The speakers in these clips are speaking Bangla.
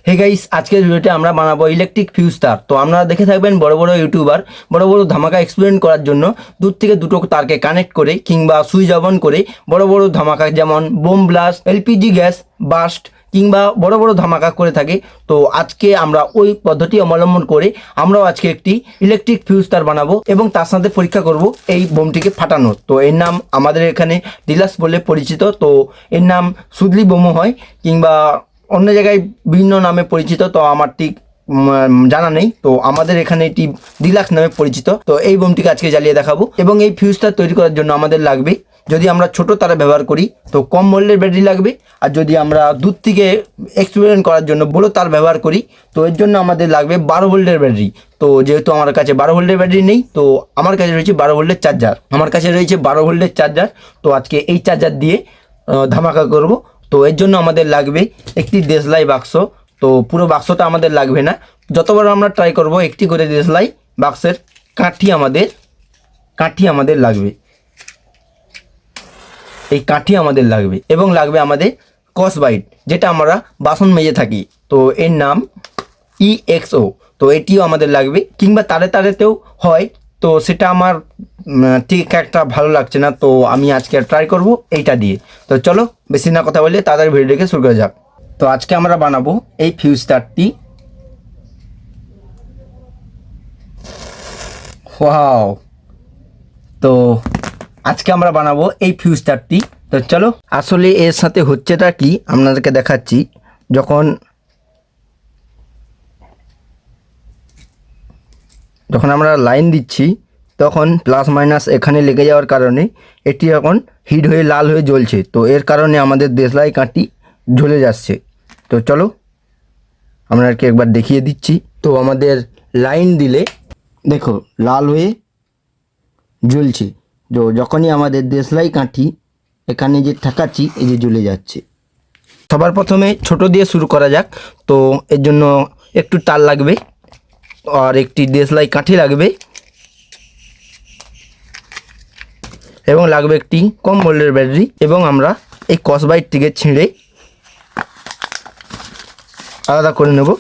হে গাইস, আজকের ভিডিওতে আমরা বানাবো ইলেকট্রিক ফিউজ তার। তো আপনারা দেখে থাকবেন বড় বড় ইউটিউবার বড় বড় ধামাকা এক্সপেরিমেন্ট করার জন্য দূর থেকে দুটো তারকে কানেক্ট করে কিংবা সুইচ অন করে বড় বড় ধামাকা যেমন bomb blast, LPG gas burst কিংবা বড় বড় ধামাকা করে থাকে। তো আজকে আমরা ওই পদ্ধতি অবলম্বন করে আমরাও আজকে একটি ইলেকট্রিক ফিউজ তার বানাবো এবং তার সাথে পরীক্ষা করব এই বোমটিকে ফাটানোর। তো এর নাম আমাদের এখানে ডিলাক্স বলে পরিচিত। তো এর নাম সুদলি বোমও হয় কিংবা অন্য জায়গায় বিভিন্ন নামে পরিচিত, তো আমার ঠিক জানা নেই। তো আমাদের এখানে এটি ডিলাক্স নামে পরিচিত। তো এই বোমটিকে আজকে জ্বালিয়ে দেখাবো এবং এই ফিউজটা তৈরি করার জন্য আমাদের লাগবে, যদি আমরা ছোট তারা ব্যবহার করি তো কম ভোল্টের ব্যাটারি লাগবে, আর যদি আমরা দূর থেকে এক্সপেরিমেন্ট করার জন্য বড় তার ব্যবহার করি তো এর জন্য আমাদের লাগবে 12 ভোল্টের ব্যাটারি। তো যেহেতু আমার কাছে 12 ভোল্টের ব্যাটারি নেই, তো আমার কাছে রয়েছে 12 ভোল্টের চার্জার। আমার কাছে রয়েছে 12 ভোল্টের চার্জার। তো আজকে এই চার্জার দিয়ে ধামাকা করব। তো এর জন্য আমাদের লাগবে একটি দেশলাই বাক্স। তো পুরো বাক্সটা আমাদের লাগবে না, যতবার আমরা ট্রাই করব একটি করে দেশলাই বাক্সের কাঠি আমাদের লাগবে। এই কাঠি আমাদের লাগবে এবং লাগবে আমাদের কসবাইট, যেটা আমরা বাসন মেজে থাকি। তো এর নাম EXO। তো এটিও আমাদের লাগবে, কিংবা তারেতেও হয়। তো সেটা আমার ঠিক একটা ভালো লাগছে না, তো আমি আজকে ট্রাই করব এইটা দিয়ে। তো চলো বেশি না কথা বলে তাড়াতাড়ি ভিডিওটাকে শুরু করা যাক। তো আজকে আমরা বানাবো এই ফিউজ তারটি। ওয়াও! তো আজকে আমরা বানাবো এই ফিউজ তারটি। তো চলো, আসলে এর সাথে হচ্ছেটা কি আপনাদেরকে দেখাচ্ছি। যখন আমরা লাইন দিচ্ছি তখন প্লাস মাইনাস এখানে লেগে যাওয়ার কারণে এটি এখন হিট হয়ে লাল হয়ে জ্বলছে। তো এর কারণে আমাদের দেশলাই কাঠি জ্বলে যাচ্ছে। তো চলো আপনাদেরকে একবার দেখিয়ে দিচ্ছি। তো আমাদের লাইন দিলে দেখো লাল হয়ে জ্বলছে। তো যখনই আমাদের দেশলাই কাঠি এখানে যে ঠেকাচ্ছি এই যে জ্বলে যাচ্ছে। সবার প্রথমে ছোট দিয়ে শুরু করা যাক। তো এর জন্য একটু তার লাগবে আর একটি দেশলাই কাঠি লাগবে এবং লাগবে একটি কম ভোল্টের ব্যাটারি। এবং আমরা এই কসবাইটটিকে ছিঁড়ে আলাদা করে নেব।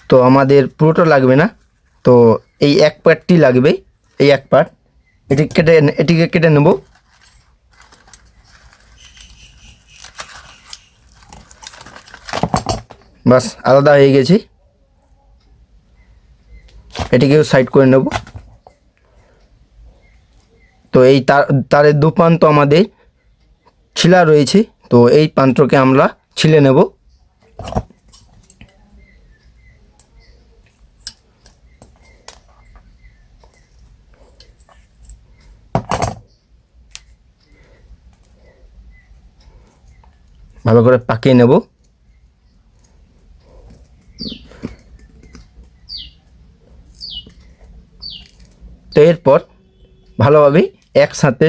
তো আমাদের পুরোটা লাগবে না, তো এই এক পার্টটি লাগবে, এই এক পার্ট। এটিকে কেটে নেব। বাস আলাদা হয়ে গেছে, এটিকেও সাইড করে নেব। তো এই তারের দু প্রান্ত আমাদের ছিলা রয়েছে, তো এই প্রান্তকে আমরা ছিলে নেব। ভালো করে পাকিয়ে নেব। তো এরপর ভালোভাবে একসাথে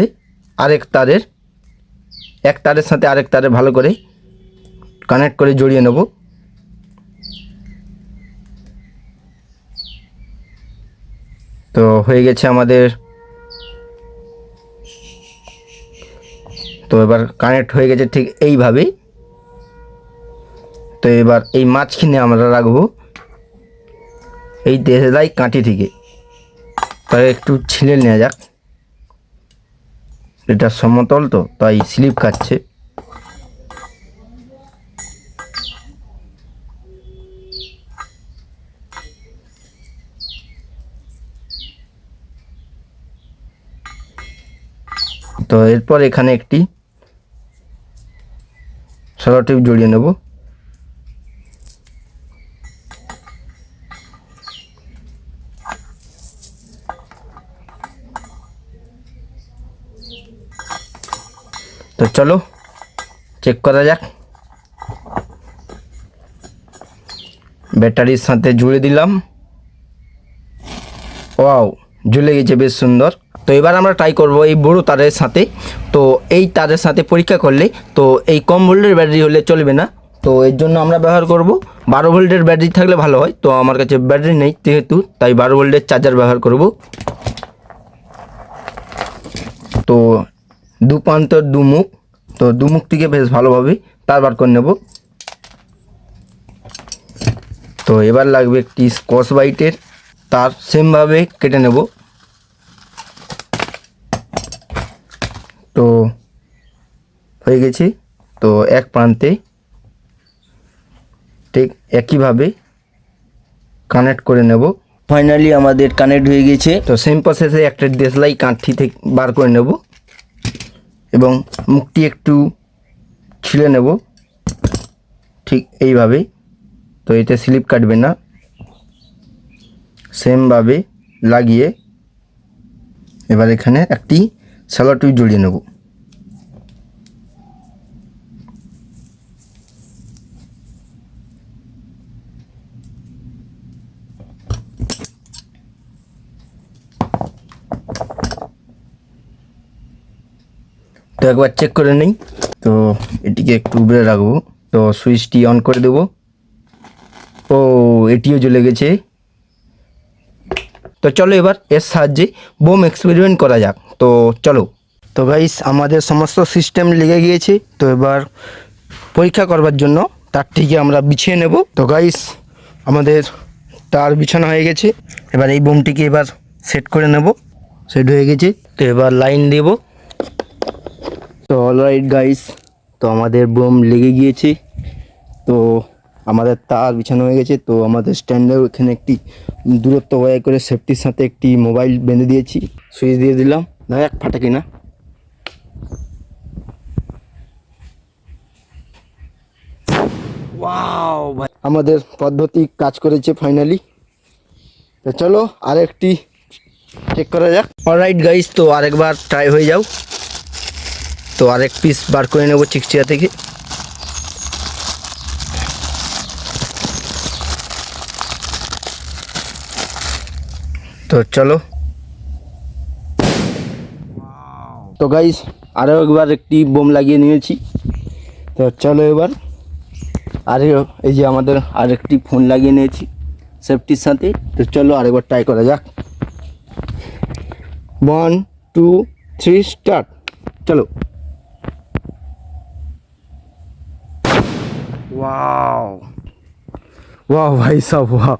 এক তারের সাথে আরেক তারে ভালো করে কানেক্ট করে জড়িয়ে নেব। তো হয়ে গেছে আমাদের। তো এবার কানেক্ট হয়ে গেছে ঠিক এইভাবে। তো এবার এই মাঝখানে আমরা রাখবো এই দেশলাই কাঠি থেকে। তাই একটু ছিলে নেওয়া যাক, এটা সমতল তো তাই স্লিপ খাচ্ছে। তো এরপর এখানে একটি সেলো টেপ জড়িয়ে নেব। তো চলো চেক করা যাক। ব্যাটারির সাথে জুড়ে দিলাম। ওয়াও, ঝুলে গেছে বেশ সুন্দর। তো এবার আমরা ট্রাই করব এই বড় তারের সাথে। তো এই তারের সাথে পরীক্ষা করলে তো এই কম ভোল্টের ব্যাটারি হলে চলবে না। তো এর জন্য আমরা ব্যবহার করব 12 ভোল্টের ব্যাটারি থাকলে ভালো হয়। তো আমার কাছে ব্যাটারি নেই যেহেতু, তাই 12 ভোল্টের চার্জার ব্যবহার করব। তো দু প্রান্তর দুমুখ, তো দুমুখ থেকে বেশ ভালোভাবে তার বার করে নেব। তো এবার লাগবে একটি স্কচ ব্রাইটের তার, সেমভাবে কেটে নেব। তো হয়ে গেছে। তো এক প্রান্তে ঠিক একইভাবে কানেক্ট করে নেব। ফাইনালি আমাদের কানেক্ট হয়ে গেছে। তো সেম প্রসেসে একটা দেশলাই কাঠি থেকে বার করে নেব এবং মুখটি একটু ছিলে নেব ঠিক এইভাবে। তো এতে স্লিপ কাটবে না, সেমভাবে লাগিয়ে এবার এখানে একটি সেলো টিউব জড়িয়ে নেব। তো একবার চেক করে নিই। তো এটিকে একটু উপরে রাখবো। তো সুইচটি অন করে দেব। ও এটিও জ্বলে গেছে। তো চলো এবার এর সাহায্যে বোম এক্সপেরিমেন্ট করা যাক। তো চলো। তো গাইস আমাদের সমস্ত সিস্টেম লেগে গিয়েছে। তো এবার পরীক্ষা করবার জন্য তারটিকে আমরা বিছিয়ে নেব। তো গাইস আমাদের তার বিছানো হয়ে গেছে। এবার এই বোমটিকে এবার সেট করে নেব। সেট হয়ে গেছে। তো এবার লাইন দেব। তো অলরাইট গাইস, তো আমাদের বোম লেগে গিয়েছে। তো আমাদের তার বিছানো হয়ে গেছে। তো আমাদের স্ট্যান্ডেও এখানে একটি দূরত্ব বজায় করে সেফটির সাথে একটি মোবাইল বেঁধে দিয়েছি। সুইচ দিয়ে দিলাম, দেখ ফাটে কিনা। ওয়াও ভাই, আমাদের পদ্ধতি কাজ করেছে ফাইনালি। তো চলো আরেকটি চেক করা যাক। অলরাইট গাইস, তো আরেকবার ট্রাই হয়ে যাও। তো আরেক পিস বার করে নেব চিকচিয়া থেকে। তো চলো। তো গাইস আরও একবার একটি বোম লাগিয়ে নিয়েছি। তো চলো এবার আরে এই যে আমাদের আরেকটি ফোন লাগিয়ে নিয়েছি সেফটির সাথে। তো চলো আরেকবার ট্রাই করা যাক। 1 2 3 স্টার্ট। চলো। वाओ वाह भाई साहब वाह।